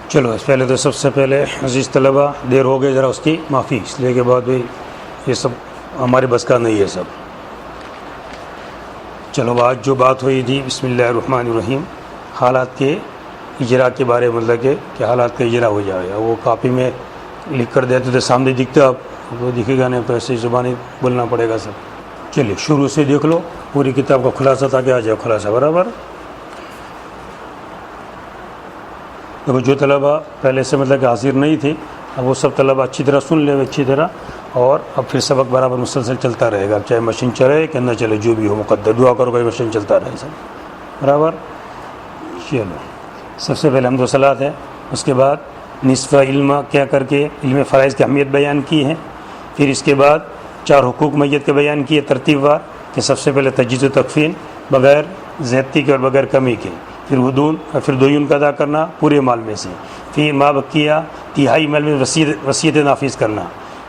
چلو پہلے تو سب سے پہلے عزیز طلبہ دیر ہو گئی ذرا اس کی معافی، اس لیے کہ بعد بھی یہ سب ہمارے بس کا نہیں ہے سب۔ چلو آج جو بات ہوئی تھی بسم اللہ الرحمن الرحیم، حالات کے اجرا کے بارے میں، مطلب کہ حالات کا اجرا ہو جائے گا۔ وہ کاپی میں لکھ کر دیتے تھے، سامنے دکھتا، اب وہ دکھے گا نہیں تو ایسے زبانی بولنا پڑے گا سب۔ چلیے شروع سے دیکھ لو پوری کتاب کا خلاصہ تاکہ آ جائے خلاصہ برابر۔ دیکھو جو طلبہ پہلے سے مطلب کہ حاضر نہیں تھے، اب وہ سب طلبہ اچھی طرح سن لے اچھی طرح، اور اب پھر سبق برابر مسلسل چلتا رہے گا، اب چاہے مشین چلے کہ نہ چلے، جو بھی ہو مقدر دعا کرو کہ مشین چلتا رہے سب برابر۔ چلو سب سے پہلے حمد و صلات ہے، اس کے بعد نصف علم کیا کر کے علم فرائض کی اہمیت بیان کی ہے، پھر اس کے بعد 4 حقوق میت کے بیان کیے ترتیب وار، کہ سب سے پہلے تجویز و تکفین بغیر زیادتی کے اور بغیر کمی کے، پھر ودون اور پھر دویون کا ادا کرنا پورے مال میں سے، پھر ما بقیہ تہائی مال میں وصیت نافذ کرنا،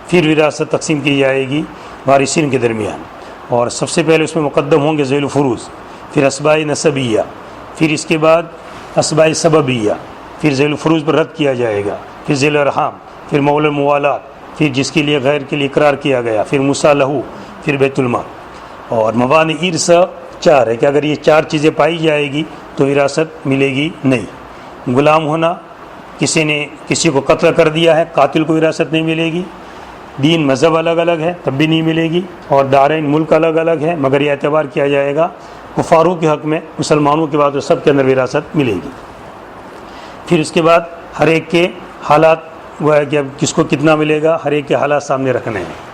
پھر وراثت تقسیم کی جائے گی وارثین کے درمیان، اور سب سے پہلے اس میں مقدم ہوں گے ذیل الفروض، پھر اسباء نسبیہ، پھر اس کے بعد اسباء سببیہ، پھر ذیل الفروض پر رد کیا جائے گا، پھر ذیل الارحام، پھر مول الموالات، پھر جس کے لیے غیر کے لیے اقرار کیا گیا، پھر مصالحہ، پھر بیت المال۔ اور موانع ارث 4 ہے کہ اگر یہ 4 چیزیں پائی جائے گی تو وراثت ملے گی نہیں۔ غلام ہونا، کسی نے کسی کو قتل کر دیا ہے، قاتل کو وراثت نہیں ملے گی۔ دین مذہب الگ الگ ہے تب بھی نہیں ملے گی، اور دارین ملک الگ الگ ہے مگر یہ اعتبار کیا جائے گا کفاروں کے حق میں، مسلمانوں کے بعد سب کے اندر وراثت ملے گی۔ پھر اس کے بعد ہر ایک کے حالات وہ ہے کہ اب کس کو کتنا ملے گا، ہر ایک کے حالات سامنے رکھنے ہیں۔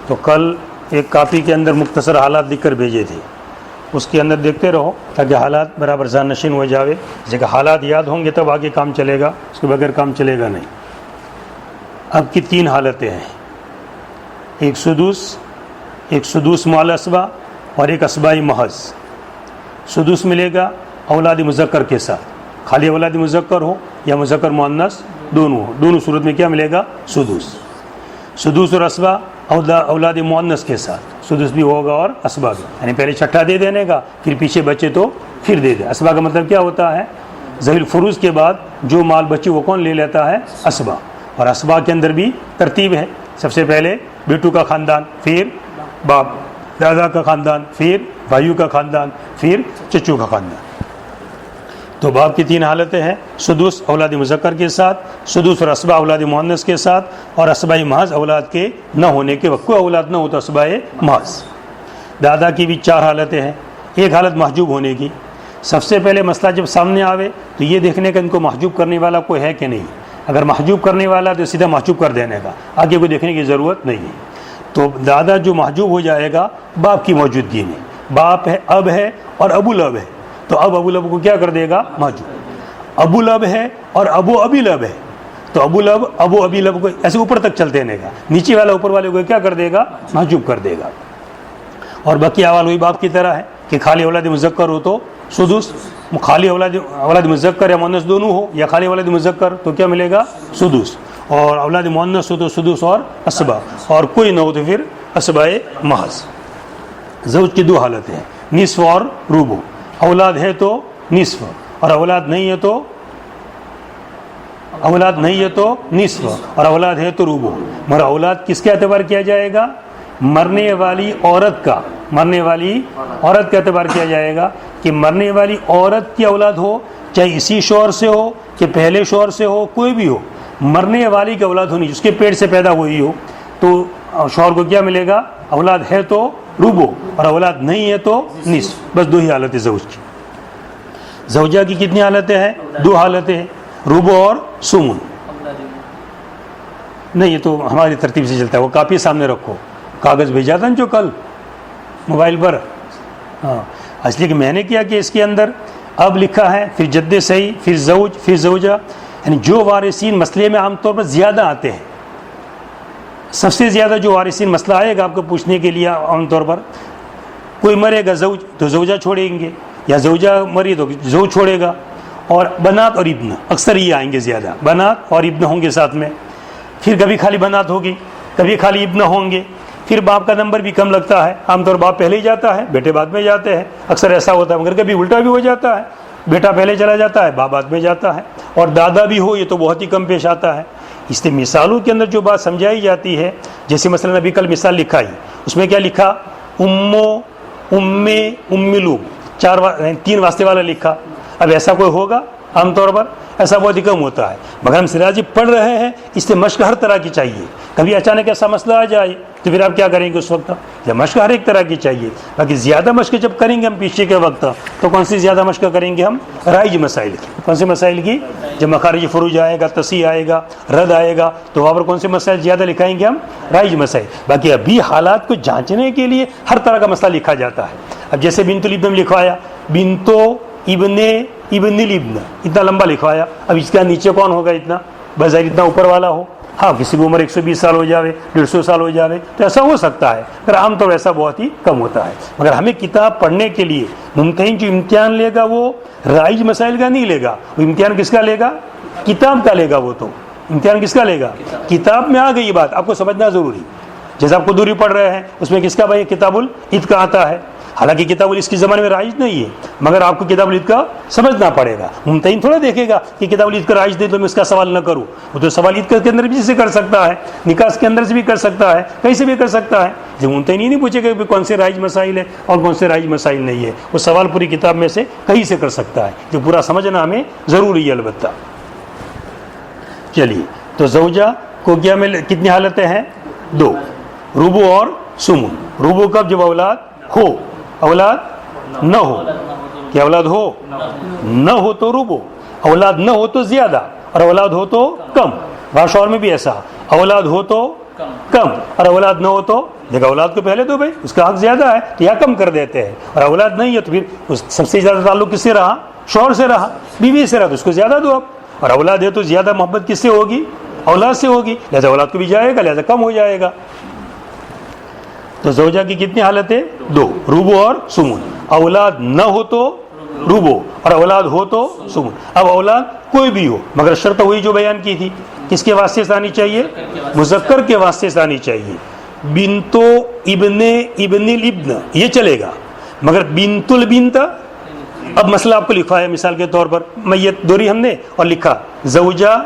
تو کل ایک کاپی کے اندر مختصر حالات لکھ کر بھیجے تھے، اس کے اندر دیکھتے رہو تاکہ حالات برابر ذہن نشین ہو جاوے، جیسے کہ حالات یاد ہوں گے تب آگے کام چلے گا، اس کے بغیر کام چلے گا نہیں۔ اب کی 3 حالتیں ہیں، ایک سدوس مع الاسبا اور ایک اسباء محض۔ سدوس ملے گا اولاد مذکر کے ساتھ، خالی اولاد مذکر ہو یا مذکر مؤنث دونوں ہو، دونوں صورت میں کیا ملے گا سدوس۔ سدوس اور اسبا اولاد مؤنث کے ساتھ، سدوس بھی ہوگا اور اسبا بھی، یعنی پہلے چھٹا دے دینے کا، پھر پیچھے بچے تو پھر دے دے۔ اسبا کا مطلب کیا ہوتا ہے، ذوی الفروض کے بعد جو مال بچے وہ کون لے لیتا ہے، اسبا۔ اور اسبا کے اندر بھی ترتیب ہے، سب سے پہلے بیٹو کا خاندان، پھر باپ دادا کا خاندان، پھر بھائیوں کا خاندان، پھر چچو کا خاندان۔ تو باپ کی 3 حالتیں ہیں، سدوس اولاد مذکر کے ساتھ، سدوس اور اسبا اولاد مؤنث کے ساتھ، اور اسباء محض اولاد کے نہ ہونے کے وقت، کوئی اولاد نہ ہو تو اسباء محض۔ دادا کی بھی 4 حالتیں ہیں، ایک حالت محجوب ہونے کی۔ سب سے پہلے مسئلہ جب سامنے آوے تو یہ دیکھنے کا ان کو محجوب کرنے والا کوئی ہے کہ نہیں، اگر محجوب کرنے والا تو سیدھا محجوب کر دینے کا، آگے کوئی دیکھنے کی ضرورت نہیں ہے۔ تو دادا جو محجوب ہو جائے گا باپ کی موجودگی میں، باپ ہے، اب ہے اور ابو لب ہے، تو اب ابو لب کو کیا کر دے گا محجوب۔ ابو لب ہے اور ابو ابی لب ہے، تو ابو لب ابو ابی لب کو ایسے اوپر تک چل دینے کا، نیچے والا اوپر والے کو کیا کر دے گا محجوب کر دے گا۔ اور باقی احوال وہی باپ کی طرح ہے کہ خالی اولاد مذکر ہو تو سدوس، خالی اولاد مذکر یا مؤنث دونوں ہو، یا خالی اولاد مذکر تو کیا ملے گا سدوس، اور اولاد مؤنث ہو تو سدوس اور اسبا، اور کوئی نہ ہو تو پھر اسباء محض۔ زوج کی 2 حالتیں ہیں، نصف اور ربع، اولاد ہے تو نصف، اور اولاد نہیں ہے تو نصف، اور اولاد ہے تو ربع۔ مگر اولاد کس کے اعتبار کیا جائے گا، مرنے والی عورت کا اعتبار کیا جائے گا، کہ مرنے والی عورت کی اولاد ہو، چاہے اسی شوہر سے ہو کہ پہلے شوہر سے ہو، کوئی بھی ہو، مرنے والی کی اولاد ہونی، جس کے پیٹ سے پیدا ہوئی ہو، تو شوہر کو کیا ملے گا، اولاد ہے تو ربع، اور اولاد نہیں ہے تو نصف۔ بس 2 ہی حالتیں زوج کی۔ زوجہ کی کتنی حالتیں ہیں، 2 حالتیں ہیں، ربع اور سمن۔ نہیں یہ تو ہماری ترتیب سے چلتا ہے، وہ کاپی سامنے رکھو، کاغذ بھیجا تھا جو کل موبائل پر، ہاں اس لیے کہ میں نے کیا کہ اس کے اندر اب لکھا ہے، پھر جد صحیح، پھر زوج، پھر زوجہ، یعنی جو وارثین مسئلے میں عام طور پر زیادہ آتے ہیں، سب سے زیادہ جو وارثین مسئلہ آئے گا آپ کو پوچھنے کے لیے عام طور پر، کوئی مرے گا زوج تو زوجہ چھوڑیں گے، یا زوجہ مری تو زوج چھوڑے گا، اور بنات اور ابن اکثر یہ آئیں گے زیادہ، بنات اور ابن ہوں گے ساتھ میں، پھر کبھی خالی بنات ہوگی، کبھی خالی ابن ہوں گے، پھر باپ کا نمبر بھی کم لگتا ہے، عام طور باپ پہلے ہی جاتا ہے، بیٹے بعد میں جاتے ہیں، اکثر ایسا ہوتا ہے، مگر کبھی الٹا بھی ہو جاتا ہے، بیٹا پہلے چلا جاتا ہے، باپ بعد میں جاتا ہے، اور دادا بھی ہو یہ تو بہت ہی کم پیش آتا ہے۔ اس لیے مثالوں کے اندر جو بات سمجھائی جاتی ہے، جیسے مثلا ابھی کل مثال لکھا ہی، اس میں کیا لکھا؟ امو، امے، امیلو، تین واسطے والا لکھا۔ اب ایسا کوئی ہوگا؟ عام طور پر ایسا بہت ہی کم ہوتا ہے، مگر ہم سراجی پڑھ رہے ہیں، اس لیے مشق ہر طرح کی چاہیے۔ کبھی اچانک ایسا مسئلہ آ جائے تو پھر آپ کیا کریں گے اس وقت؟ یا مشق ہر ایک طرح کی چاہیے، باقی زیادہ مشق جب کریں گے ہم پیچھے کے وقت، تو کون سی زیادہ مشق کریں گے ہم؟ رائج مسائل کی۔ کون سے مسائل کی؟ جب مخارج فروج آئے گا، تصحیح آئے گا، رد آئے گا، تو وہاں پر کون سے مسائل زیادہ لکھائیں گے ہم؟ رائج مسائل۔ باقی ابھی حالات کو جانچنے کے لیے ہر طرح کا مسئلہ لکھا جاتا ہے۔ اب جیسے بنت الابن لکھوایا، بنتو ابن ابن الابن، اتنا لمبا لکھوایا، اب اس کا نیچے کون ہوگا؟ اتنا بظاہر اتنا اوپر والا ہو، ہاں کسی کی عمر 120 سال ہو جاوے، 150 سال ہو جاوے تو ایسا ہو سکتا ہے، پر عام طور ایسا بہت ہی کم ہوتا ہے۔ مگر ہمیں کتاب پڑھنے کے لیے ممتحن جو امتحان لے گا وہ رائج مسائل کا نہیں لے گا، وہ امتحان کس کا لے گا؟ کتاب کا لے گا۔ وہ تو امتحان کس کا لے گا؟ کتاب میں آ گئی بات، آپ کو سمجھنا ضروری۔ جیسے آپ کو دوری پڑھ رہے ہیں، اس میں کس کا بھائی کتاب العد کا آتا ہے، حالانکہ کتاب العد کے زمانے میں رائج نہیں ہے، مگر آپ کو کتاب العد کا سمجھنا پڑے گا۔ ممتحن تھوڑا دیکھے گا کہ کتاب العد کا رائج دے تو میں اس کا سوال نہ کروں، وہ تو سوال عید کے اندر بھی سے کر سکتا ہے، نکاح کے اندر سے بھی کر سکتا ہے، کہیں سے بھی کر سکتا ہے۔ جب ممتحن ہی نہیں پوچھے گا کہ کون سے رائج مسائل ہے اور کون سے رائج مسائل نہیں ہے، وہ سوال پوری کتاب میں سے کہیں سے کر سکتا ہے، جو پورا سمجھنا ہمیں ضروری ہے البتہ۔ چلیے، تو زوجہ کو کیا میں کتنی حالتیں ہیں؟ دو، ربو اور سمن۔ ربو کب؟ جب اولاد ہو، اولاد نہ ہو، کہ اولاد ہو نہ ہو تو ربو، اولاد نہ ہو تو زیادہ، اور اولاد ہو تو کم۔ بھاشا اور میں بھی ایسا، اولاد ہو تو کم اور اولاد نہ ہو تو، دیکھا اولاد کو پہلے دو بھائی، اس کا حق زیادہ ہے تو یا کم کر دیتے ہیں، اور اولاد نہیں ہے تو پھر اس سب سے زیادہ تعلق کس سے رہا؟ شوہر سے رہا، بیوی سے رہا، تو اس کو زیادہ دو اب، اور اولاد ہے تو زیادہ محبت کس سے ہوگی؟ اولاد سے ہوگی، لہذا اولاد کو بھی جائے گا، لہذا کم ہو جائے گا۔ تو زوجہ کی کتنی حالتیں؟ دو، ربو اور سمن۔ اولاد نہ ہو تو ربو اور اولاد ہو تو سمن۔ اب اولاد کوئی بھی ہو، مگر شرط وہی جو بیان کی تھی، کس کے واسطے سے آنی چاہیے؟ مذکر کے واسطے سے آنی چاہیے۔ بنتو ابن ابن الابن یہ چلے گا، مگر بنت البنت، اب مسئلہ آپ کو لکھوایا مثال کے طور پر، میت دوری ہم نے اور لکھا زوجہ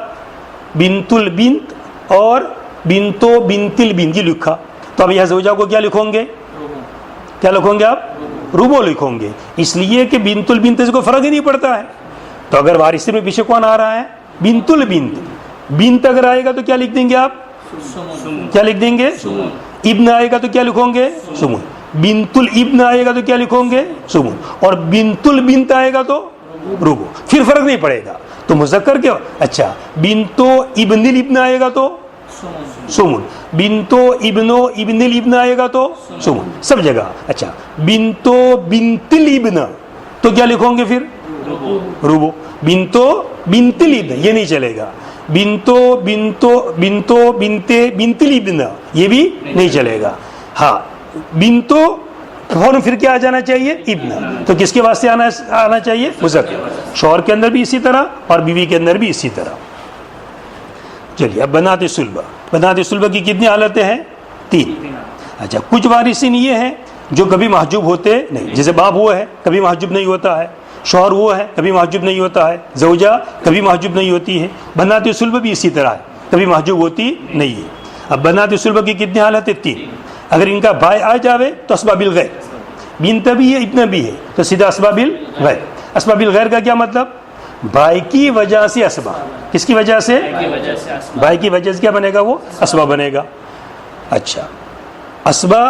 بنت البنت اور بنتو بنت البنت یہ لکھا، تو اب یہ زوجہ کو کیا لکھوں گے؟ کیا لکھوں گے آپ؟ ربو لکھوں گے، اس لیے کہ بنت البنت سے کوئی فرق ہی نہیں پڑتا ہے۔ تو اگر وارث میں پیچھے کون آ رہا ہے؟ بنت البنت، بنت اگر آئے گا تو کیا لکھ دیں گے آپ؟ کیا لکھ دیں گے؟ ابن آئے گا تو کیا لکھوں گے؟ سمن۔ بنت الابن آئے گا تو کیا لکھوں گے؟ سمن، اور بنت البنت آئے گا تو ربو، پھر فرق نہیں پڑے گا۔ تو مذکر کے اچھا بنتو ابن الابن آئے گا تو سمن، بنتو ابنو ابن الابن آئے گا تو سمن، سب جگہ۔ اچھا بنتو بنت الابن تو کیا لکھوں گے پھر؟ ربو۔ بنتو بنت الابن یہ نہیں چلے گا، بنتو بنتو بنتو بنتے بنت الابن یہ بھی نہیں چلے گا۔ ہاں بنتو فوراً پھر کیا آ جانا چاہیے؟ ابن، تو کس کے واسطے آنا چاہیے؟ مذکر۔ شوہر کے اندر بھی اسی طرح اور بیوی کے اندر بھی اسی طرح۔ چلیے اب بنات صلبہ، بنات صلبہ کی کتنی حالتیں ہیں؟ تین۔ اچھا کچھ وارثین یہ ہیں جو کبھی محجوب ہوتے نہیں، جیسے باپ وہ ہے کبھی محجوب نہیں ہوتا ہے، شوہر وہ ہے کبھی محجوب نہیں ہوتا ہے، زوجہ کبھی محجوب نہیں ہوتی ہے، بنات صلبہ بھی اسی طرح ہے، کبھی محجوب ہوتی نہیں ہے۔ اب بنات صلبہ کی کتنی حالتیں؟ تین۔ اگر ان کا بھائی آ جاوے تو اسباب الغیر، بنت بھی ہے ابن بھی ہے تو سیدھا اسباب الغیر۔ اسباب الغیر کا کیا مطلب؟ بھائی کی وجہ سے اسبا، کس کی وجہ سے؟ بھائی کی وجہ سے کیا بنے گا؟ وہ اسبا بنے گا۔ اچھا اسبا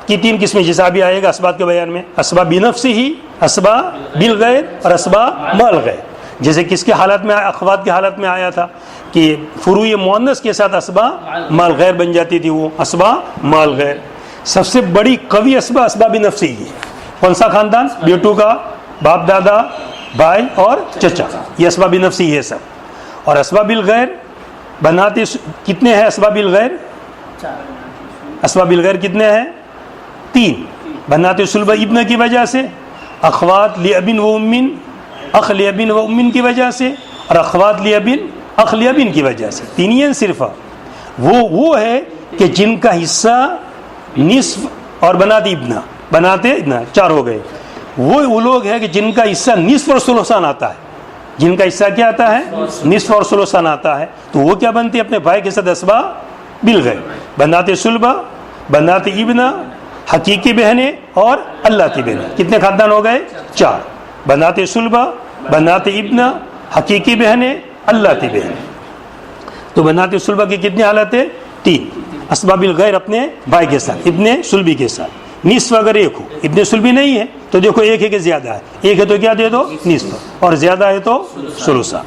کی تین قسمیں جیسا بھی آئے گا اسباب کے بیان میں، اسبا بنفس ہی، اسبا بالغیر اور اسبا مال غیر۔ جیسے کس کے حالت میں، اخوات کے حالت میں آیا تھا کہ فروع مؤنث کے ساتھ اسبا مال غیر بن جاتی تھی، وہ اسبا مال غیر۔ سب سے بڑی قوی اسبا اسباب نفسی ہے، کون سا خاندان؟ بیٹو کا، باپ دادا، بھائی اور چچا، یہ اسباب نفسی ہے سب۔ اور اسباب الغیر بنات کتنے ہیں؟ اسباب الغیر، اسباب الغیر کتنے ہیں؟ تین۔ بنات صلبہ ابن کی وجہ سے، اخوات لابن و امن، اخ لابن و امن کی وجہ سے، اور اخوات لابن اخ لابن کی وجہ سے، تین ہی ہیں صرف۔ وہ ہے کہ جن کا حصہ نصف اور بنات ابنا 4 ہو گئے. وہ لوگ ہیں کہ جن کا حصہ نصف اور ثلثان آتا ہے, جن کا حصہ کیا آتا ہے, نصف اور ثلثان آتا ہے, تو وہ کیا بنتے ہیں اپنے بھائی کے ساتھ اسبا بالغیر, بنات صلبہ, بنات ابنا, حقیقی بہنیں اور اللہ کی بہنیں. کتنے خاندان ہو گئے؟ 4. بنات صلبہ, بنات ابنا, حقیقی بہنیں, اللہ کی بہنیں. تو بنات صلبہ کی کتنی حالت ہے؟ 3. اسباب الغیر اپنے بھائی کے ساتھ, ابن صلبی کے ساتھ. نصف اگر ایک ہو, ابن صلبی نہیں ہے تو دیکھو ایک ہے کہ زیادہ ہے, ایک ہے تو کیا دے دو نصف, اور زیادہ ہے تو ثلثا.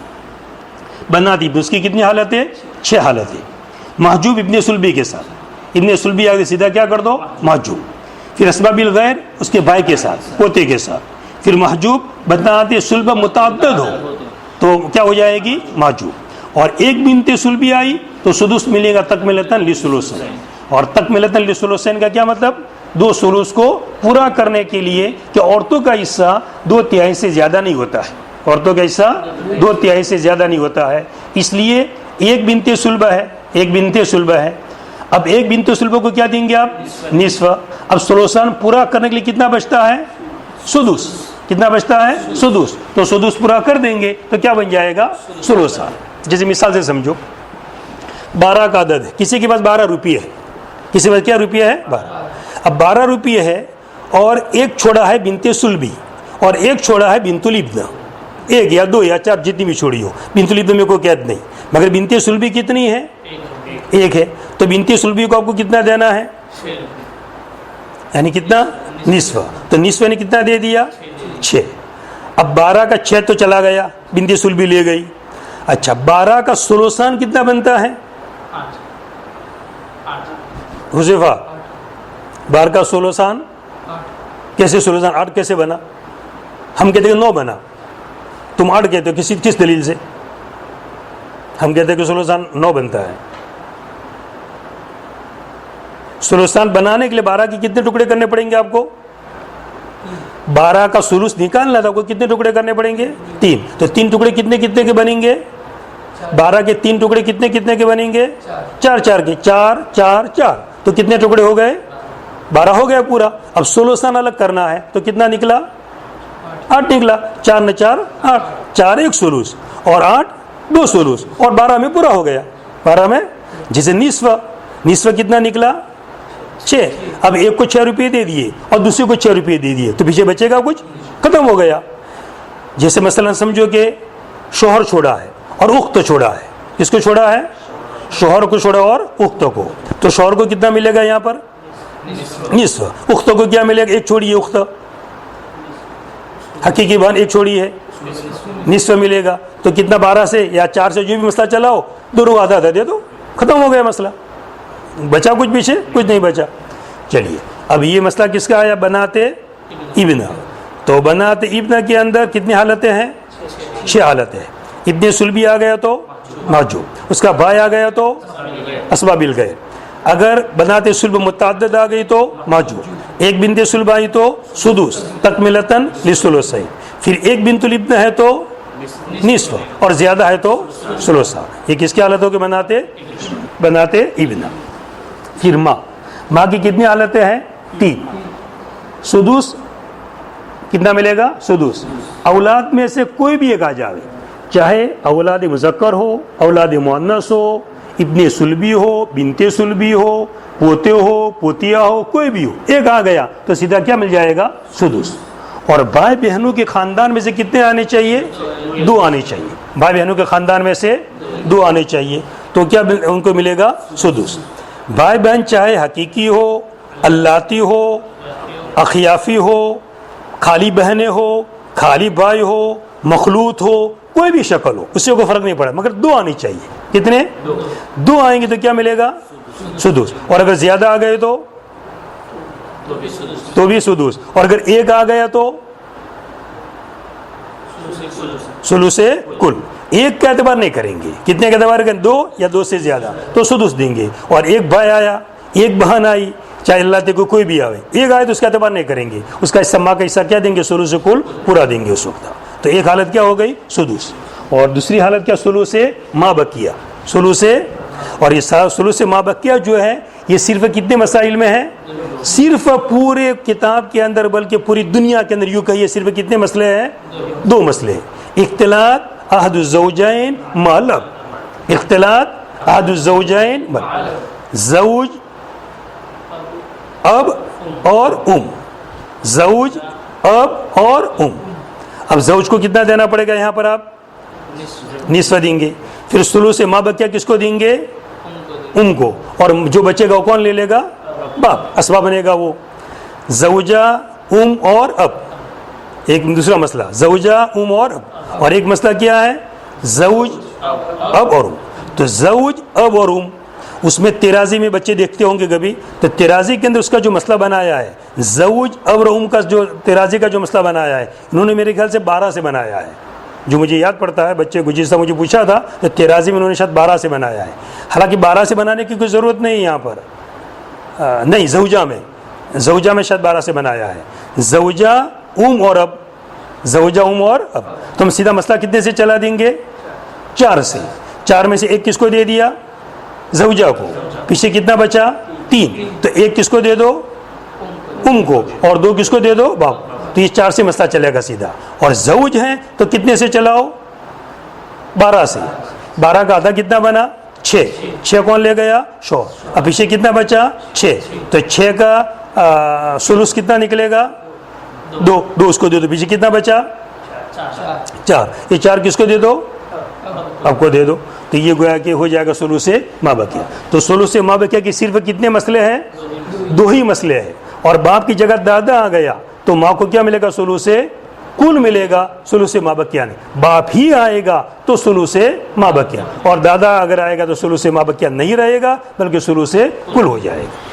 بنات ابن, اس کی کتنی حالت ہے؟ 6 حالت ہے. محجوب ابن صلبی کے ساتھ, ابن صلبی آگے سیدھا کیا کر دو محجوب. پھر اسباب الغیر اس کے بھائی کے ساتھ, پوتے کے ساتھ. پھر محجوب بنات صلبہ متعدد ہو تو کیا ہو جائے گی محجوب. اور ایک بنت صلبی آئی تو سدس ملے گا تکملتاً لثلثین. اور تکملتاً لثلثین کا کیا مطلب؟ 2 ثلث کو پورا کرنے کے لیے کہ عورتوں کا حصہ 2/3 سے زیادہ نہیں ہوتا ہے, عورتوں کا حصہ 2/3 سے زیادہ نہیں ہوتا ہے, اس لیے ایک بنت صلبہ ہے, ایک بنت صلبہ ہے. اب ایک بنت صلبہ کو کیا دیں گے آپ؟ نصف. اب ثلثان پورا کرنے کے لیے کتنا بچتا ہے؟ سدس. کتنا بچتا ہے؟ سدس. تو سدس پورا کر دیں گے تو کیا بن جائے گا؟ ثلثان. جیسے مثال سے سمجھو, 12 کا عدد ہے, کسی کے پاس 12 روپیے ہے, کسی کے پاس کیا روپیہ ہے؟ 12. اب 12 روپیے ہے اور ایک چھوڑا ہے بنت صلبی اور ایک چھوڑا ہے بنت الابن, 1 یا 2 یا 4 جتنی بھی چھوڑی ہو, بنت الابن میں کوئی قید نہیں, مگر بنت صلبی کتنی ہے؟ 1 ہے. تو بنت صلبی کو آپ کو کتنا دینا ہے؟ یعنی کتنا؟ نصف. تو نصف نے کتنا دے دیا؟ 6. اب 12 کا 6 تو چلا گیا, بنت صلبی لے گئی. اچھا 12 کا ثلثان کتنا بنتا ہے؟ حذیفہ 12 کا ثلثان کیسے؟ ثلثان 8 کیسے بنا؟ ہم کہتے ہیں 9 بنا, تم 8 کہتے ہو, کس دلیل سے؟ ہم کہتے ہیں کہ ثلثان 9 بنتا ہے. ثلثان بنانے کے لیے 12 کے کتنے ٹکڑے کرنے پڑیں گے آپ کو؟ 12 کا ثلث نکالنا تھا, کو کتنے ٹکڑے کرنے پڑیں گے؟ 3. تو 3 ٹکڑے کتنے کے بنیں گے؟ 12 کے 3 ٹکڑے کتنے کے بنیں گے؟ 4 کے. 4 4 4 تو کتنے ٹکڑے ہو گئے؟ 12 ہو گیا پورا. اب ثلثان الگ کرنا ہے تو کتنا نکلا؟ 8 نکلا. 4 نے 4 8, 4 1 ثلث اور 8 2 ثلث, اور 12 میں پورا ہو گیا. 12 میں جسے نصف کتنا نکلا؟ 6. اب ایک کو 6 روپئے دے دیے اور دوسرے کو 6 روپئے دے دیے تو پیچھے بچے گا کچھ؟ ختم ہو گیا. جیسے مثلا سمجھو کہ شوہر چھوڑا ہے اور اخت چھوڑا ہے. کس کو چھوڑا ہے؟ شوہر کو چھوڑا اور اخت کو. تو شوہر کو کتنا ملے گا یہاں پر؟ نصف. اخت کو کیا ملے گا؟ ایک چھوڑی ہے اخت, حقیقی بہن ایک چھوڑی ہے, نصف ملے گا. تو کتنا 12 سے یا 4 سے جو بھی مسئلہ چلاؤ, دونوں آدھا دے دو, ختم ہو گیا مسئلہ. بچا کچھ پیچھے؟ کچھ نہیں بچا. چلیے اب یہ مسئلہ کس کا آیا؟ بنات ابنا. تو بنات ابنا کے اندر کتنی حالتیں ہیں؟ 6 حالتیں. ابن صلبی آ گیا تو محجوب, اس کا بھائی آ گیا تو اسباب الغیر. اگر بنات صلب متعدد آ گئی تو محجوب. ایک بنت صلب آئی تو سدس تکملتاً لثلثین. پھر ایک بنت الابن ہے تو نصف, اور زیادہ ہے تو ثلثا. یہ کس کی حالت ہوگی؟ بنات ابنا. پھر ماں کی کتنی حالتیں ہیں؟ 3. سدس کتنا ملے گا؟ سدس. اولاد میں سے کوئی بھی ایک آ جاوے, چاہے اولاد مذکر ہو, اولاد مؤنث ہو, ابن صلبی ہو, بنت صلبی ہو, پوتے ہو, پوتیا ہو, کوئی بھی ہو, ایک آ گیا تو سیدھا کیا مل جائے گا؟ سدس. اور بھائی بہنوں کے خاندان میں سے کتنے آنے چاہیے؟ 2 آنے چاہیے. بھائی بہنوں کے خاندان میں سے 2 آنے چاہیے تو کیا ان کو ملے گا؟ سدس. بھائی بہن چاہے حقیقی ہو, اللاتی ہو, اخیافی ہو, خالی بہنیں ہو, خالی بھائی ہو, مخلوط ہو, کوئی بھی شکل ہو, اس سے کوئی فرق نہیں پڑا, مگر 2 آنی چاہیے. کتنے؟ 2 آئیں گے تو کیا ملے گا؟ سدس. اور اگر زیادہ آ گئے تو بھی سدس. اور اگر ایک آ گیا تو ثلث کل. ایک کا اعتبار نہیں کریں گے, کتنے کا اعتبار کریں؟ 2 یا 2 سے زیادہ تو سدس دیں گے. اور ایک بھائی آیا, ایک بہن آئی, چاہے اللہ تے کوئی بھی آئے, ایک آئے تو اس کا اعتبار نہیں کریں گے, اس کا حصہ ماں کا حصہ کیا دیں گے؟ ثلث کل پورا دیں گے اس وقت. تو ایک حالت کیا ہو گئی؟ سدس. اور دوسری حالت کیا؟ ثلث ما بقیہ. ثلث, اور یہ ثلث ما بقیہ جو ہے یہ صرف کتنے مسائل میں ہے؟ صرف پورے کتاب کے اندر بلکہ پوری دنیا کے اندر یوں کہیے صرف کتنے مسئلے ہیں؟ 2 مسئلے ہیں۔ اختلاط احد الزوجین معلب، اختلاط احد الزوجین زوج اب اور زوج اب اور اب زوج کو کتنا دینا پڑے گا یہاں پر؟ آپ نصف دیں گے، پھر ثلث ما بقیہ کس کو دیں گے؟ کو، اور جو بچے گا وہ کون لے لے گا؟ باپ، اسباب بنے گا وہ زوجہ اور اب۔ ایک دوسرا مسئلہ زوجہ اور اب، اور ایک مسئلہ کیا ہے؟ زوج اب اور تو زوج اب اور اس میں ترازی میں بچے دیکھتے ہوں گے کبھی، تو ترازی کے اندر اس کا جو مسئلہ بنایا ہے زوج اب اور کا جو ترازی کا جو مسئلہ بنایا ہے انہوں نے میرے خیال سے 12 سے بنایا ہے، جو مجھے یاد پڑتا ہے، بچے گزشتہ مجھے پوچھا تھا تو ترازی میں انہوں نے شاید 12 سے بنایا ہے، حالانکہ 12 سے بنانے کی کوئی ضرورت نہیں یہاں پر، نہیں زوجہ میں شاید 12 سے بنایا ہے، زوجہ اور اب، زوجہ اور اب، تو ہم سیدھا مسئلہ کتنے سے چلا دیں گے؟ 4 سے، 4 میں سے ایک کس کو دے دیا؟ زوجہ کو، پیچھے کتنا بچا؟ 3، تو ایک کس کو دے دو؟ کو، اور 2 کس کو دے دو؟ باپ، تو یہ 4 سے مسئلہ چلے گا سیدھا، اور زوج ہیں تو کتنے سے چلاؤ؟ 12 سے، 12 کا آدھا کتنا بنا؟ 6 کون لے گیا؟ شوہر، اب پیچھے کتنا بچا؟ 6، تو 6 کا ثلث کتنا نکلے گا؟ 2 اس کو دے دو، پیچھے کتنا بچا؟ 4، یہ 4 کس کو دے دو؟ اب کو دے دو، تو یہ گویا کہ ہو جائے گا ثلث ما بقیہ۔ تو ثلث ما بقیہ کی صرف کتنے مسئلے ہیں؟ 2 ہی مسئلے ہیں، اور باپ کی جگہ دادا آ گیا تو ماں کو کیا ملے گا؟ ثلث کل ملے گا، ثلث ما بقیہ نہیں، باپ ہی آئے گا تو ثلث ما بقیہ، اور دادا اگر آئے گا تو ثلث ما بقیہ نہیں رہے گا بلکہ ثلث کل ہو جائے گا۔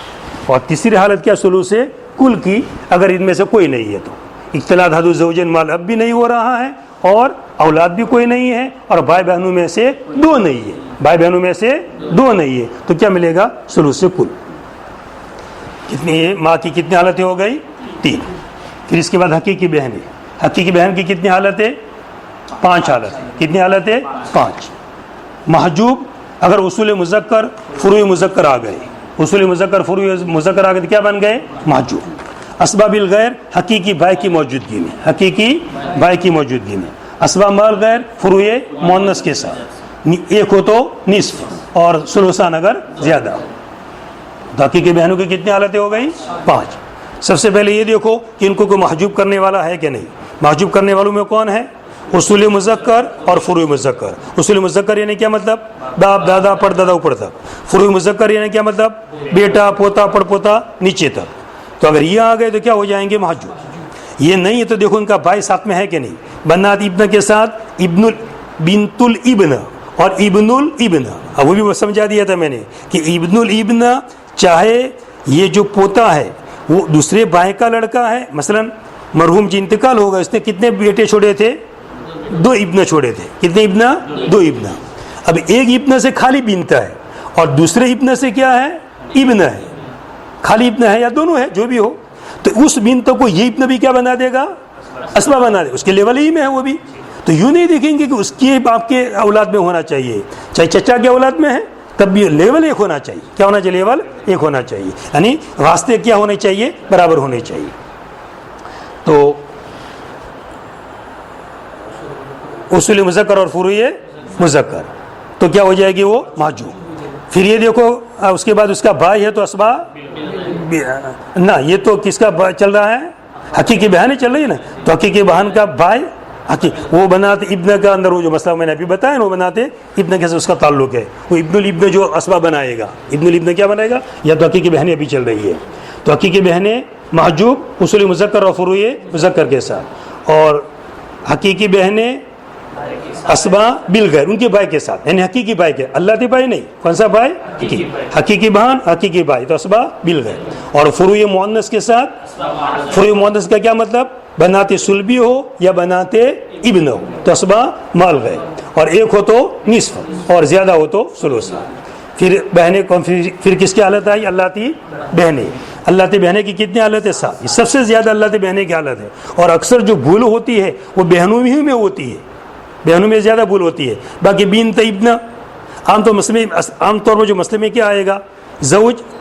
اور تیسری حالت کیا؟ ثلث کل کی، اگر ان میں سے کوئی نہیں ہے تو اختلاط حد الزوجین مال اب بھی نہیں ہو رہا ہے، اور اولاد بھی کوئی نہیں ہے، اور بھائی بہنوں میں سے 2 نہیں ہے، بھائی بہنوں میں سے 2 نہیں ہے، تو کیا ملے گا؟ ثلث کل۔ کتنی ماں کی کتنی حالتیں ہو گئی؟ 3۔ پھر اس کے بعد حقیقی بہنیں، حقیقی بہن کی کتنی حالتیں؟ 5 حالتیں۔ کتنی حالتیں؟ 5۔ محجوب، اگر اصول مذکر فروع مذکر آ گئے، اصول مذکر فروع مذکر آ گئے تو کیا بن گئے؟ محجوب۔ اسباب الغیر، حقیقی بھائی کی موجودگی میں، حقیقی بھائی کی موجودگی میں۔ اسباب مال غیر، فروع مؤنث کے ساتھ، ایک ہو تو نصف، اور ثلثان اگر زیادہ ہو۔ تو حقیقی بہنوں کی کتنی حالتیں ہو گئی؟ 5۔ سب سے پہلے یہ دیکھو کہ ان کو کوئی محجوب کرنے والا ہے کہ نہیں۔ محجوب کرنے والوں میں کون ہے؟ اصول مذکر اور فروع مذکر۔ اصول مذکر یعنی کیا مطلب؟ باپ دادا پڑ دادا اوپر تک۔ فروع مذکر یعنی کیا مطلب؟ بیٹا پوتا پڑ پوتا نیچے تک۔ تو اگر یہ آ گئے تو کیا ہو جائیں گے؟ محجوب۔ یہ نہیں ہے تو دیکھو ان کا بھائی ساتھ میں ہے کہ نہیں۔ بنات ابن کے ساتھ ابن بنت الابن اور ابن الابن، اب وہ بھی سمجھا دیا تھا میں نے کہ ابن الابن چاہے یہ جو پوتا ہے وہ دوسرے بھائی کا لڑکا ہے، مثلا مرحوم جی انتقال ہوگا، اس نے کتنے بیٹے چھوڑے تھے؟ 2 ابن چھوڑے تھے۔ کتنے ابن؟ 2 ابن۔ اب ایک ابن سے خالی بنتا ہے اور دوسرے ابن سے کیا ہے؟ ابن ہے، خالی ابن ہے یا دونوں ہے جو بھی ہو، تو اس بنت کو یہ ابن بھی کیا بنا دے گا؟ اسبا بنا دے، اس کے لیول ہی میں ہے وہ بھی۔ تو یوں نہیں دیکھیں گے کہ اس کے باپ کے اولاد میں ہونا چاہیے، چاہے چچا کے اولاد میں ہے تب بھی لیول ایک ہونا چاہیے۔ کیا ہونا چاہیے؟ لیول ایک ہونا چاہیے، یعنی واسطے کیا ہونے چاہیے؟ برابر ہونے چاہیے۔ تو اصول مذکر اور فروع مذکر تو کیا ہو جائے گی؟ وہ محجوب۔ پھر یہ دیکھو اس کے بعد اس کا بھائی ہے تو اسبا نہ، یہ تو کس کا چل رہا ہے؟ حقیقی بہن چل رہی ہے نا، تو حقیقی بہن کا بھائی وہ بناتے ابن کا اندر وہ جو مسئلہ میں نے ابھی بتایا نا، وہ بناتے ابن کے سے اس کا تعلق ہے، وہ ابن الابن جو اسبا بنائے گا، ابن الابن کیا بنائے گا؟ یا تو حقیقی بہنیں ابھی چل رہی ہے، تو حقیقی بہنیں محجوب اصول مذکر اور فروع مذکر کے ساتھ، اور حقیقی بہنیں اسبا بالغیر ان کے بھائی کے ساتھ، یعنی حقیقی بھائی کے، اللہ کے بھائی نہیں، کون سا بھائی؟ حقیقی بہن حقیقی بھائی تو اسبا بالغیر، اور فروع مؤنث کے ساتھ، فروع مؤنث کا کیا مطلب؟ بناتے سلبی ہو یا بناتے ابن ہو تو اسبا مال غیر، اور ایک ہو تو نصف اور زیادہ ہو تو ثلث۔ پھر بہنیں پھر کس کی حالت آئی؟ اللہ تی بہنیں۔ اللہ تی بہنیں کی کتنی حالت ہے؟ 7۔ سب سے زیادہ اللہ تی بہنیں کی حالت ہے، اور اکثر جو بھول ہوتی ہے وہ بہنوں ہی میں ہوتی ہے، بہنوں میں زیادہ بھول ہوتی ہے۔ باقی بنت ابن عام طور پر جو مسئلے میں کیا آئے گا؟ زوج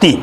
3।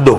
2,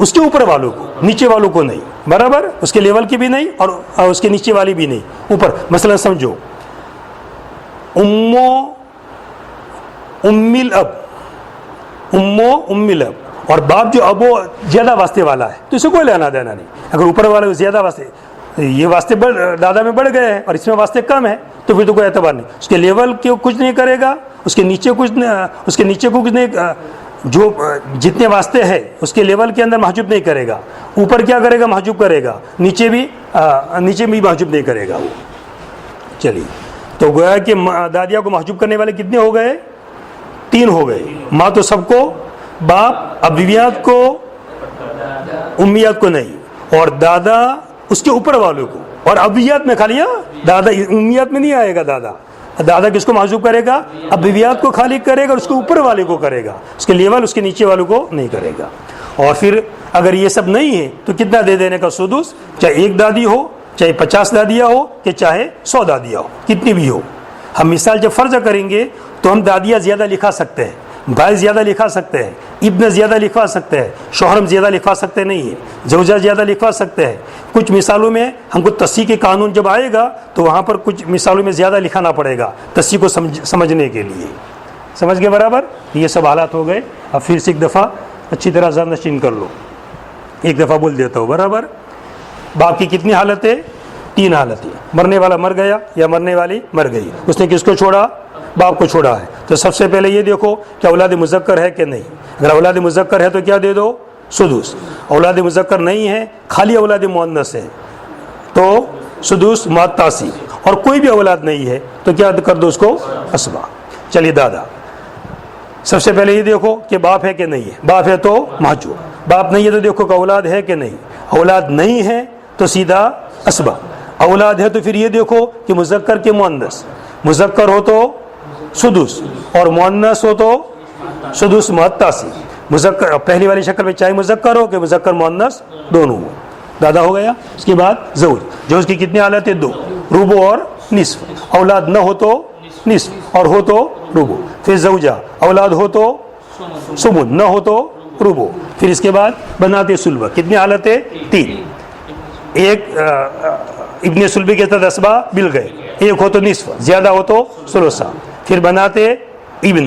اس کے اوپر والوں کو، نیچے والوں کو نہیں، برابر، اس کے لیول کی بھی نہیں اور اس کے نیچے والی بھی نہیں، اوپر. مثلا سمجھو ام الاب اور باپ جو ابو زیادہ واسطے والا ہے تو اسے کوئی لینا دینا نہیں. اگر اوپر والے زیادہ واسطے، یہ واسطے دادا میں بڑھ گئے ہیں اور اس میں واسطے کم ہے تو پھر تو کوئی اعتبار نہیں. اس کے لیول کے کچھ نہیں کرے گا، اس کے نیچے کچھ نہیں، جو جتنے واسطے ہے اس کے لیول کے اندر محجوب نہیں کرے گا. اوپر کیا کرے گا؟ محجوب کرے گا. نیچے بھی محجوب نہیں کرے گا. چلیے، تو گویا کہ دادیا کو محجوب کرنے والے کتنے ہو گئے؟ 3 ہو گئے. ماں تو سب کو، باپ ابویات کو، امیات کو نہیں، اور دادا اس کے اوپر والوں کو. اور ابویات میں خالی دادا، امیات میں نہیں آئے گا. دادا کس کو محجوب کرے گا؟ ابویات کو خالی کرے گا، اس کے اوپر والے کو کرے گا، اس کے لیول اس کے نیچے والوں کو نہیں کرے گا. اور پھر اگر یہ سب نہیں ہے تو کتنا دے دینے کا؟ سدس. چاہے 1 دادی ہو، چاہے 50 دادیاں ہو، کہ چاہے 100 دادیاں ہو، کتنی بھی ہو. ہم مثال جب فرض کریں گے تو ہم دادیاں زیادہ لکھا سکتے ہیں، بھائی زیادہ لکھا سکتے ہیں، ابن زیادہ لکھا سکتے ہیں، شوہرم زیادہ لکھا سکتے نہیں ہے، زوجہ زیادہ لکھا سکتے ہیں. کچھ مثالوں میں ہم کو تصحیح کے قانون جب آئے گا تو وہاں پر کچھ مثالوں میں زیادہ لکھانا پڑے گا تصحیح کو سمجھنے کے لیے. سمجھ گئے برابر؟ یہ سب حالات ہو گئے. اب پھر سے ایک دفعہ اچھی طرح ذہن نشین کر لو. ایک دفعہ بول دیتا ہوں، برابر. باپ کی کتنی حالت ہے؟ 3 حالتیں. مرنے والا مر گیا یا مرنے والی مر گئی. اس نے کس کو چھوڑا؟ باپ کو چھوڑا ہے. تو سب سے پہلے یہ دیکھو کہ اولاد مذکر ہے کہ نہیں. اگر اولاد مذکر ہے تو کیا دے دو؟ سدس. اولاد مذکر نہیں ہے، خالی اولاد مؤنث ہے تو سدس مات تاسی. اور کوئی بھی اولاد نہیں ہے تو کیا کر دو؟ اس کو اسبا. چلیے دادا. سب سے پہلے یہ دیکھو کہ باپ ہے کہ نہیں ہے. باپ ہے تو محجوب. باپ نہیں ہے تو دیکھو کہ اولاد ہے کہ نہیں. اولاد نہیں ہے تو سیدھا اسبا. اولاد ہے تو پھر یہ دیکھو کہ مذکر کے مؤنث. مذکر ہو تو سدس اور مؤنث ہو تو سدس مات تاسی. مذکر پہلی والی شکل میں چاہے مذکر ہو کہ مذکر مؤنث دونوں ہو. دادا ہو گیا. اس کے بعد زوج. زوج کی کتنی حالت ہے؟ 2، ربع اور نصف. اولاد نہ ہو تو نصف اور ہو تو ربع. پھر زوجہ. اولاد ہو تو سمن، نہ ہو تو ربع. پھر اس کے بعد بنات صلبہ. کتنی حالت ہے؟ 3. ایک ابن صلبی کے تحت اسبا مل گئے. ایک ہو تو نصف، زیادہ ہو تو ثلثہ. پھر بنات ابن.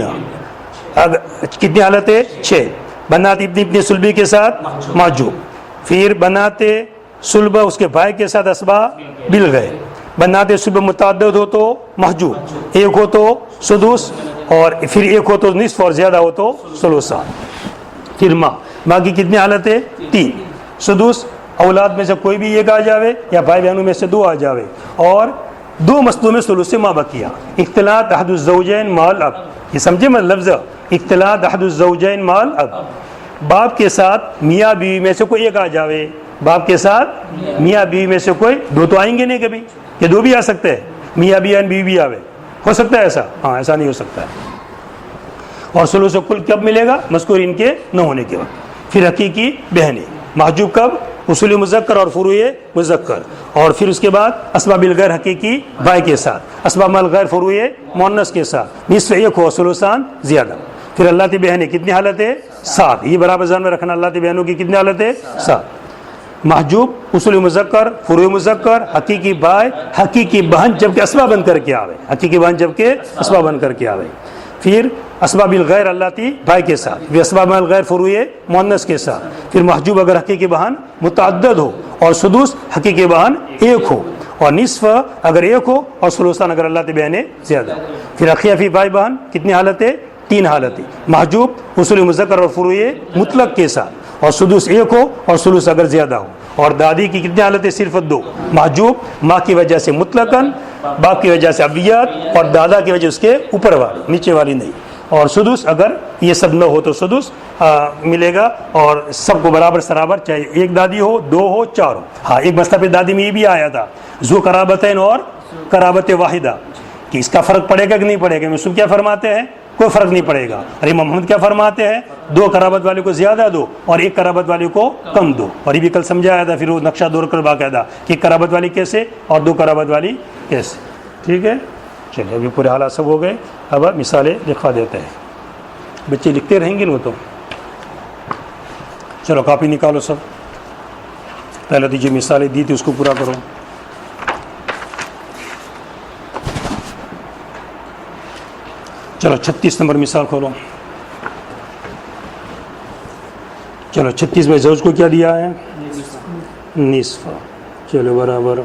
کتنی حالت ہے؟ 6. بنات ابن صلبی کے ساتھ محجوب. پھر بنات صلبہ اس کے بھائی کے ساتھ اسبا مل گئے. بنات صلبہ متعدد ہو تو محجوب. ایک ہو تو سدس اور پھر ایک ہو تو نصف اور زیادہ ہو تو ثلثہ. پھر ماں کی کتنی حالت ہے؟ 3. سدس. اولاد میں سے کوئی بھی ایک آ جاوے یا بھائی بہنوں میں سے 2 آ جاوے. اور 2 مسئلوں میں ثلث ما بقیہ. اختلاط احد الزوجین مال اب. یہ سمجھے میں لفظ؟ اختلاط احد الزوجین مال اب. باپ کے ساتھ میاں بیوی میں سے کوئی ایک آ جاوے. باپ کے ساتھ میاں بیوی میں سے کوئی 2 تو آئیں گے نہیں کبھی، کہ 2 بھی آ سکتے ہیں. میاں بھی بیوی بھی آوے. ہو سکتا ہے ایسا؟ ہاں، ایسا نہیں ہو سکتا ہے. اور ثلث کل کب ملے گا؟ مذکور ان کے نہ ہونے کے وقت. پھر حقیقی بہنیں. محجوب کب؟ اصول مذکر اور فروع مذکر. اور پھر اس کے بعد اسباب بالغیر حقیقی بھائی کے ساتھ، اسباب الغیر فروع مؤنث کے ساتھ. نصف ایک ہو، ثلثان زیادہ. پھر اللہ کی بہنیں کتنی حالت ہے؟ 7. یہ برابر ذہن میں رکھنا. اللہ کی بہنوں کی کتنی حالت ہے؟ 7. محجوب، اصول مذکر، فروع مذکر، حقیقی بھائی، حقیقی بہن جب کہ اسباب بن کر کے آوے. حقیقی بہن جب کہ اسباب بن کر کے آوے. پھر اسباب الغیر اللہ تی بھائی کے ساتھ، پھر اسباب الغیر فروع مؤنث کے ساتھ. پھر محجوب اگر حقیقی بہن متعدد ہو اور سدس حقیقی بہن 1 ہو اور نصف اگر 1 ہو اور ثلثان اگر اللہ تی بہنیں زیادہ. پھر اخیہ فی بھائی بہن کتنی حالت ہے؟ 3 حالتیں. محجوب اصول مذکر اور فروع مطلق کے ساتھ اور سدس 1 ہو اور ثلث اگر زیادہ ہو. اور دادی کی کتنی حالت ہے؟ صرف 2. محجوب ماں کی وجہ سے مطلقاً، باپ کی وجہ سے ابیات اور دادا کی وجہ اس کے اوپر والی، نیچے والی نہیں. اور سدس اگر یہ سب نہ ہو تو سدس ملے گا. اور سب کو برابر سرابر، چاہے 1 دادی ہو، 2 ہو، 4 ہو. ہاں، ایک مسئلہ پہ دادی میں یہ بھی آیا تھا، ذو قرابتین اور قرابت واحدہ، کہ اس کا فرق پڑے گا کہ نہیں پڑے گا. مسلم کیا فرماتے ہیں؟ کوئی فرق نہیں پڑے گا. اور امام محمد کیا فرماتے ہیں؟ 2 قرابت والے کو زیادہ دو اور 1 قرابت والے کو کم دو. اور یہ بھی کل سمجھایا تھا. پھر وہ نقشہ دور کر باقاعدہ کہ 1 قرابت والی کیسے اور 2 قرابت والی کیسے. ٹھیک ہے، چلیے ابھی پورے حالات سب ہو گئے. اب مثالیں لکھوا دیتے ہیں. بچے لکھتے رہیں گے وہ تو. چلو کاپی نکالو سب. پہلے تو جو مثالیں دی تھی اس کو پورا کرو. چلو 36 نمبر مثال کھولو. چلو 36 میں زوج کو کیا دیا ہے؟ نصف. چلو برابر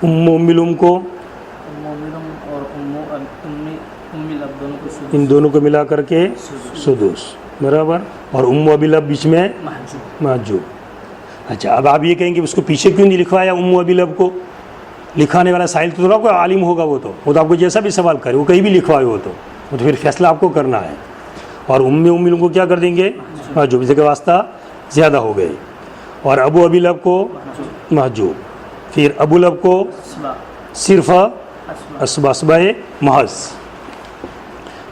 ام الام کو اور ام الاب دونوں کو سدس. ان دونوں کو ملا کر کے سدس برابر. اور ام ابی لب بیچ میں محجوب. اچھا اب آپ یہ کہیں گے اس کو پیچھے کیوں نہیں لکھوایا ام ابی لب کو؟ لکھانے والا سائل تو تھوڑا کوئی عالم ہوگا، وہ تو آپ کو جیسا بھی سوال کرے وہ کہیں بھی لکھوائے وہ تو پھر فیصلہ آپ کو کرنا ہے. اور ام الام کو کیا کر دیں گے؟ محجوب. اس کے واسطہ زیادہ ہو گئے. اور ابو ابی لب کو محجوب. پھر ابو لب کو صرف اسبا محض.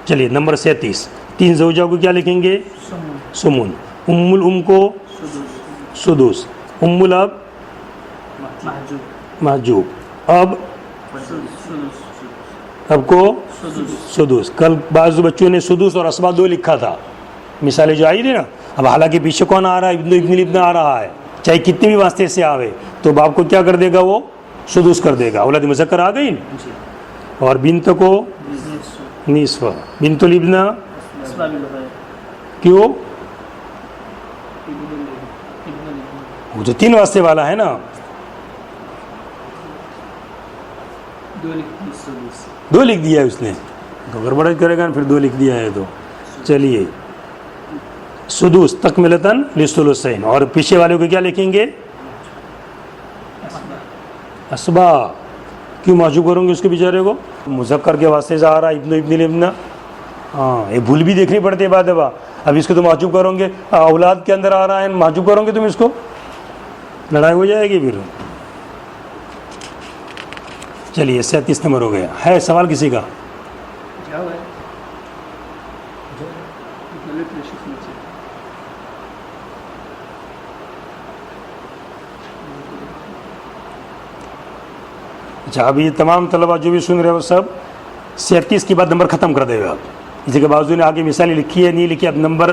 چلیے نمبر 37 3 زوجہ کو کیا لکھیں گے؟ سمون. ام الام کو سدس. ام الاب محجوب. اب کو سدس. کل بعض بچوں نے سدس اور اسبا 2 لکھا تھا، مثالیں جو آئی تھی نا. اب حالانکہ پیچھے کون آ رہا ہے؟ ابن ابن آ رہا ہے، چاہے کتنی بھی واسطے سے آوے تو باپ کو کیا کر دے گا؟ وہ سدس کر دے گا. اولاد مذکر آ گئی. اور بنت کو نصف. بنت الابن کیوں؟ وہ جو 3 واسطے والا ہے نا، 2 لکھ دیا ہے اس نے، تو گڑبڑ کرے گا پھر 2 لکھ دیا ہے تو. چلیے سدس تکملتاً للثلثین. اور پیچھے والے کو کیا لکھیں گے؟ اسبا. کیوں محجوب کروں گے اس کے بیچارے کو؟ مذکر کے واسطے سے آ رہا ہے ابن الابن. ہاں یہ بھول بھی دیکھنی پڑتی ہے بعد بار. اب اس کو تو محجوب کروں گے، اولاد کے اندر آ رہا ہے محجوب کروں گے تم اس کو، لڑائی ہو جائے گی پھر. چلیے 37 نمبر ہو گیا. ہے سوال کسی کا؟ اچھا اب یہ تمام طلبہ جو بھی سن رہے ہو سب 37 کے بعد نمبر ختم کر دے گا. اسی کے بازو نے آگے مثالیں لکھی ہے نہیں لکھی، اب نمبر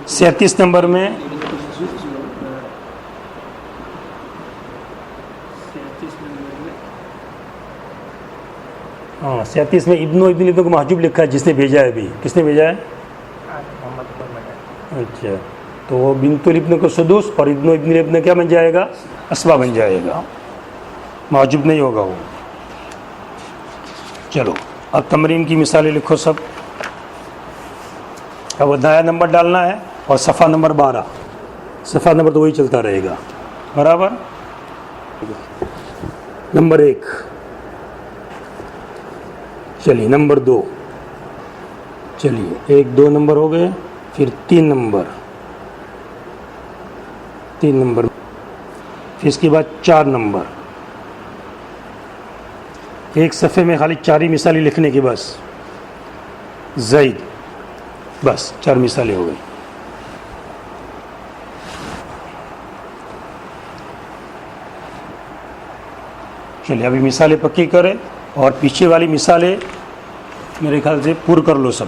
37 نمبر میں 37 میں ابن کو محجوب لکھا ہے جس نے بھیجا ہے. ابھی کس نے بھیجا ہے؟ اچھا تو وہ بنت الابن کو سدس اور ابن الابن کیا بن جائے گا؟ اسبا بن جائے گا، محجوب نہیں ہوگا وہ. چلو اب تمرین کی مثالیں لکھو سب. اب نیا نمبر ڈالنا ہے اور صفحہ نمبر 12. صفحہ نمبر تو وہی چلتا رہے گا برابر. نمبر 1. چلیے نمبر 2. چلیے 1 2 نمبر ہو گئے. پھر 3 نمبر پھر اس کے بعد 4 نمبر. ایک صفحے میں خالی 4 ہی مثالیں لکھنے کی بس. زید بس 4 مثالیں ہو گئی. چلیے ابھی مثالیں پکی کریں اور پیچھے والی مثالیں میرے خیال سے پور کر لو سب.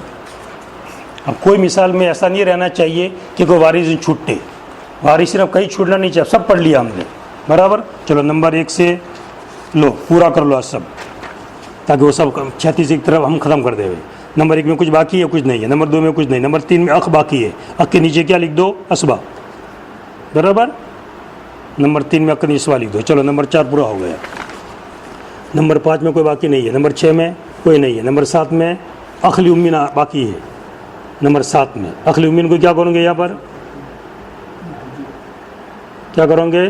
اب کوئی مثال میں ایسا نہیں رہنا چاہیے کہ کوئی وارث چھوٹے. وارث صرف کہیں چھوٹنا نہیں چاہیے، سب پڑھ لیا ہم نے برابر. چلو نمبر 1 سے لو پورا کر لو سب، تاکہ وہ سب 36 ایک طرف ہم ختم کر دے ہوئے. نمبر 1 میں کچھ باقی ہے کچھ نہیں ہے. نمبر 2 میں کچھ نہیں. نمبر 3 میں اخ باقی ہے. اخ کے نیچے کیا لکھ دو؟ اسبا برابر. نمبر 3 میں اخ نسوا لکھ دو. چلو نمبر 4 پورا ہو گیا. نمبر 5 میں کوئی باقی نہیں ہے. نمبر 6 میں کوئی نہیں ہے. نمبر 7 میں اخلی امین باقی ہے. نمبر 7 میں اخلی امین کو کیا کروں گے؟ یہاں پر کیا کروں گے؟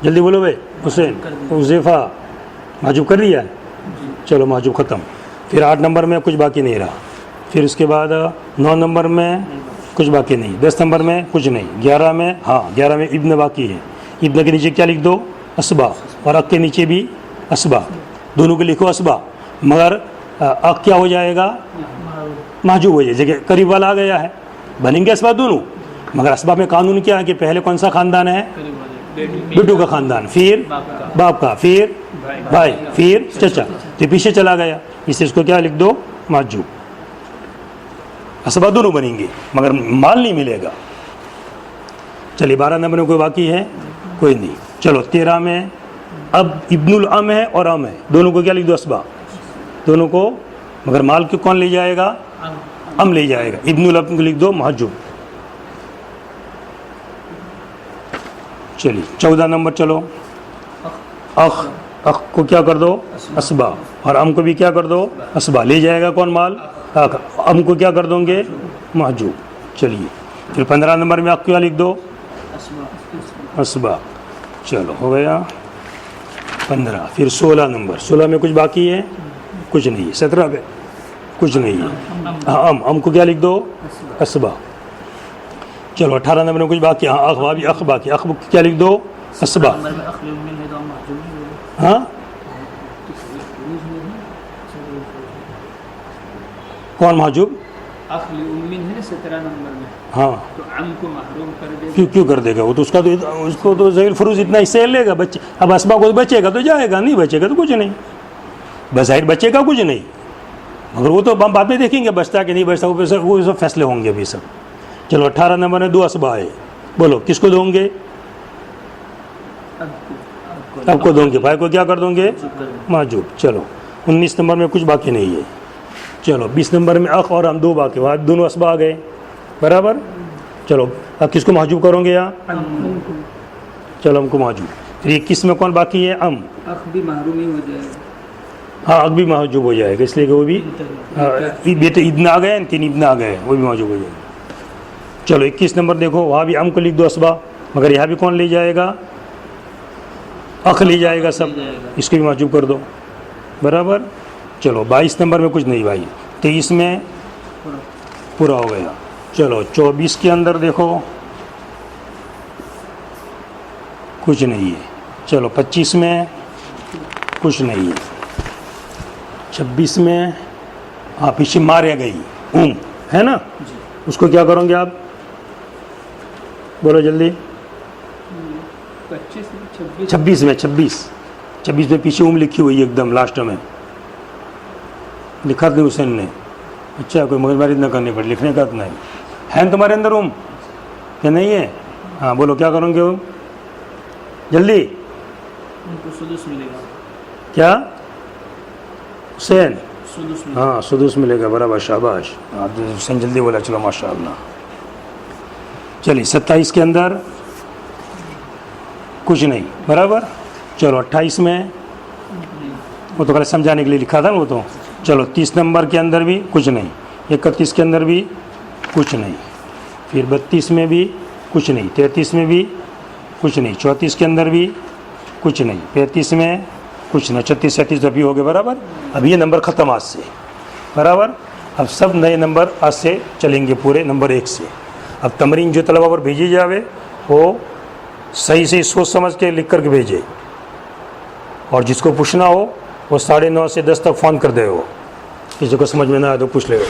جلدی بولو بھائی. حسین حذیفہ محجوب کر دیا ہے. چلو محجوب ختم. پھر 8 نمبر میں کچھ باقی نہیں رہا. پھر اس کے بعد 9 نمبر میں کچھ باقی نہیں. 10 نمبر میں کچھ نہیں. 11 میں 11 میں ابن باقی ہے. ابن کے نیچے کیا لکھ دو؟ اسبا. اور اق کے نیچے بھی اسبا. دونوں کو لکھو اسبا، مگر اق کیا ہو جائے گا؟ محجوب ہو جائے. جگہ قریب والا آ گیا ہے، بنیں گے اسبا دونوں. مگر اسبا میں قانون کیا ہے کہ پہلے کون سا خاندان ہے؟ بیٹو کا خاندان، پھر باپ کا، پھر بھائی، پھر چچا. تو پیچھے چلا گیا. اس کو کیا لکھ دو محجوب. اسبا دونوں بنیں گے مگر مال نہیں ملے گا. چلیے 12 نمبر میں کوئی باقی ہے؟ کوئی نہیں. چلو 13 میں اب ابن الام ہے اور ام ہے, دونوں کو کیا لکھ دو اسبا, دونوں کو, مگر مال کو کون لے جائے گا؟ ام لے جائے گا. ابن الام کو لکھ دو محجوب. چلیے 14 نمبر چلو. اخ, اخ کو کیا کر دو اسبا, اور ام کو بھی کیا کر دو اسبا. لے جائے گا کون مال؟ اخ. ام کو کیا کر دوں گے محجوب. چلیے پھر 15 نمبر میں اخ کیا لکھ دو اسبا. چلو ہو گیا 15. پھر 16 نمبر, 16 میں کچھ باقی ہے؟ کچھ نہیں ہے. 17 پہ کچھ نہیں ہے. ہاں ام کو کیا لکھ دو اسبا. چلو 18 نمبر میں کچھ باقی, ہاں اخ بھی اخ باقی, اخ کیا لکھ دو اسبا. ہاں کون محجوب؟ اخ لامین ہے 17 نمبر میں, ہاں تو ام کو محروم کر دے. کیوں کر دے گا وہ؟ تو اس کا تو اس کو تو ذیل فروز اتنا حصہ لے گا بچے. اب اسبا کو بچے گا تو جائے گا, نہیں بچے گا تو کچھ نہیں. بظاہر بچے گا کچھ نہیں, مگر وہ تو ہم بعد میں دیکھیں گے بچتا کہ نہیں بچتا, وہ سب فیصلے ہوں گے ابھی سب. چلو 18 نمبر میں 2 اسبا ہے, بولو کس کو دوں گے؟ اب کو دوں گے, بھائی کو کیا کر دوں گے محجوب. چلو 19 نمبر میں کچھ باقی نہیں ہے. چلو 20 نمبر میں اخ اور ہم 2 باقی, وہاں دونوں اسبا آ گئے برابر. چلو اب کس کو محجوب کرو گے یہاں؟ چلو ہم کو محجوب. پھر 21 میں کون باقی ہے؟ ام. اخ بھی محروم ہی ہو جائے گا. ہاں اخ بھی محجوب ہو جائے گا, اس لیے کہ وہ بھی بیٹے ابن آ گئے, 3 ابن آ گئے, وہ بھی محجوب ہو جائے گا. چلو 21 نمبر دیکھو, وہاں بھی ام کو لکھ دو اسبا, مگر یہاں بھی کون لے جائے گا؟ اخ لے جائے گا سب, اس کو بھی محجوب کر دو برابر. چلو 22 نمبر میں کچھ نہیں بھائی. 23 میں پورا ہو گیا. چلو 24 کے اندر دیکھو کچھ نہیں ہے. چلو 25 میں کچھ نہیں ہے. 26 میں ہاں پیچھے مارے گئی ہے نا, اس کو کیا کرو گے آپ؟ بولو جلدی. 26 میں پیچھے لکھی ہوئی ایک دم لاسٹ میں لکھا تھا حسین نے. اچھا کوئی مغز ماری نہ کرنی پڑی, لکھنے کا اتنا ہے نا تمہارے اندر کیا نہیں ہے؟ ہاں بولو کیا کروں گے جلدی. ان کو سدس ملے گا. کیا حسین؟ سدس ملے گا. ہاں سدس ملے گا برابر, شاباش. ہاں حسین جلدی بولا, چلو ماشاء اللہ. چلیے 27 کے اندر کچھ نہیں برابر. چلو 28 میں وہ تو پہلے سمجھانے کے لیے لکھا تھا نا وہ تو. چلو 30 نمبر کے اندر بھی کچھ نہیں. 31 کے اندر بھی کچھ نہیں. پھر 32 میں بھی کچھ نہیں. 33 میں بھی کچھ نہیں. 34 کے اندر بھی کچھ نہیں. 35 میں کچھ نہیں. 36 37 ابھی ہو گئے برابر. اب یہ نمبر ختم آج سے برابر. اب سب نئے نمبر آج سے چلیں گے پورے نمبر 1 سے. اب تمرین جو طلبہ پر بھیجی جاوے وہ صحیح سے سوچ سمجھ کے لکھ کر کے بھیجے, اور جس کو پوچھنا ہو وہ 9:30 سے 10 تک فون کر دے. وہ کسی کو سمجھ میں نہ آئے تو پوچھ لے گا.